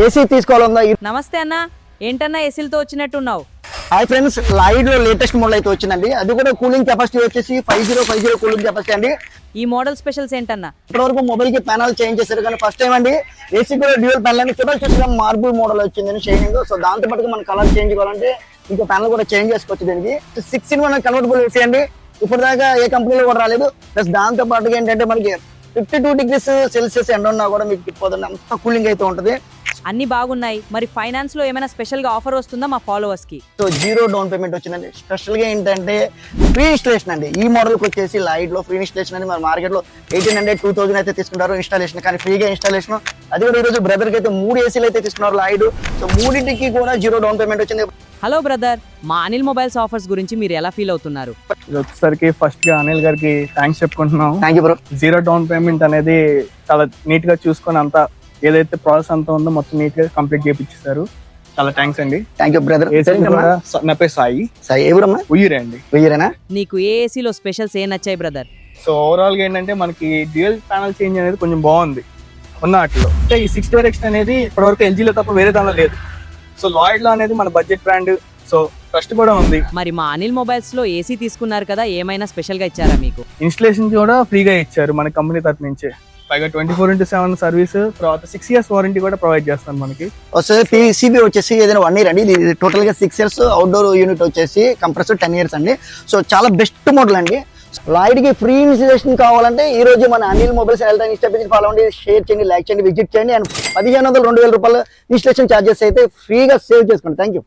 AC తీసుకోవాలన్నా. నమస్తే అన్న, ఏంటన్నా ఏసీలతో వచ్చినట్టున్నావు? హాయ్ ఫ్రెండ్స్, లైడ్ లో లేటెస్ట్ మోడల్ అయితే వచ్చిందండి. అది కూడా కూలింగ్ కెపాసిటీ వచ్చేసి 5050 కూలింగ్ కెపాసిటీ అండి. ఈ మోడల్ స్పెషల్స్ ఏంటన్నా? ఇప్పటివరకు మొబైల్ కి ప్యానల్ చేంజ్ చేశారు, కానీ ఫస్ట్ టైం అండి ఏసీ కూడా డ్యూయల్ ప్యానల్ అండి. చూడాలి చూసిన మార్బుల్ మోడల్ వచ్చింది షైనింగ్. సో దాంతో పాటుగా మన కలర్ చేంజ్ కావాలంటే ఇంకో ప్యానల్ కూడా చేంజ్ చేసుకోవచ్చు. దీనికి 6-in-1 కన్వర్టబుల్ ఏసీ అండి. ఇప్పటిదాకా ఏ కంపెనీలో కూడా రాలేదు. ప్లస్ దాంతో పాటుగా ఏంటంటే మనకి 52 degrees సెల్సియస్ ఎండ ఉన్నా కూడా మీకు తిప్పదండి, అంత కూలింగ్ అయితే ఉంటుంది. అన్ని బాగున్నాయి, మరి ఫైనాన్స్ లో ఏమైనా స్పెషల్ గా ఆఫర్ వస్తుందా మా ఫాలోవర్స్ కి? సో 0 డౌన్ పేమెంట్ వచ్చిందండి. స్పెషల్ గా ఏంటంటే ఫ్రీ ఇన్స్టాలేషన్ అండి. ఈ మోడల్ కి వచ్చేసి లైట్ లో ఫ్రీ ఇన్స్టాలేషన్ అని మన మార్కెట్ లో 1800-2000 అయితే తీసుకుంటారు ఇన్స్టాలేషన్, కానీ ఫ్రీగా ఇన్స్టాలేషన్. అది కూడా ఈ రోజు బ్రదర్ కి అయితే 3 ఏసీలు అయితే తీసుకున్నారు లైట్. సో 3టికి కూడా 0 డౌన్ పేమెంట్ వచ్చింది. హలో బ్రదర్, మా అనిల్ మొబైల్స్ ఆఫర్స్ గురించి మీరు ఎలా ఫీల్ అవుతున్నారు? వచ్చేసరికి ఫస్ట్ గా అనిల్ గారికి థ్యాంక్స్ చెప్పుకుంటున్నాం. Thank you bro. 0 down payment అనేది చాలా నీట్ గా చూసుకొని అంతా ఏదైతే ప్రాసెస్ అంతా ఉందో మొత్తం నీట్ గా కంప్లీట్ చేయించారు. చాలా థ్యాంక్స్ అండి. Thank you brother. నా పేరు సాయి. సాయి ఎవరమ్మా? ఉయ్యూరే అండి. వెయ్యరేనా? నీకు ఏ ఏసీలో స్పెషల్స్ ఏం నచ్చాయి బ్రదర్? సో ఓవరాల్ గా ఏంటంటే మనకి డ్యూయల్ ప్యానల్ చేంజ్ అనేది కొంచెం బాగుంది ఉన్న వాటిలో. అంటే ఈ 6 డైరెక్షన్ అనేది ఇప్పటివరకు ఎల్జీలో తప్ప వేరే దానిలో లేదు. సో లాయిడ్ లో అనేది మన బడ్జెట్ బ్రాండ్, సో ట్రస్ట్ కూడా ఉంది. మరి మా అనిల్ మొబైల్స్ లో ఏసీ తీసుకున్నారు కదా, ఏమైనా స్పెషల్ గా ఇచ్చారా మీకు? ఇన్స్టలేషన్ కూడా ఫ్రీగా ఇచ్చారు మన కంపెనీ తరఫు నుంచే. పైగా 24/7 సర్వీస్, తర్వాత 6 years వారంటీ కూడా ప్రొవైడ్ చేస్తాను మనకి. పీసీబీ వచ్చేసి ఏదైనా 1 year అండి. ఇది టోటల్ గా 6 years. అవుట్డోర్ యూనిట్ వచ్చేసి కంప్రెసర్ 10 years అండి. సో చాలా బెస్ట్ మోడల్ అండి. లైట్ కి ఫ్రీ ఇన్స్టాలేషన్ కావాలంటే ఈ రోజు మన అనిల్ మొబైల్స్ ఎలక్ట్రానిక్స్ ఫాలో అవ్వండి, షేర్ చేయండి, లైక్ చేయండి, విజిట్ చేయండి. అండ్ 1500-2000 రూపాయలు ఇన్స్టాలేషన్ ఛార్జెస్ అయితే ఫ్రీగా సేవ్ చేసుకోండి. Thank you.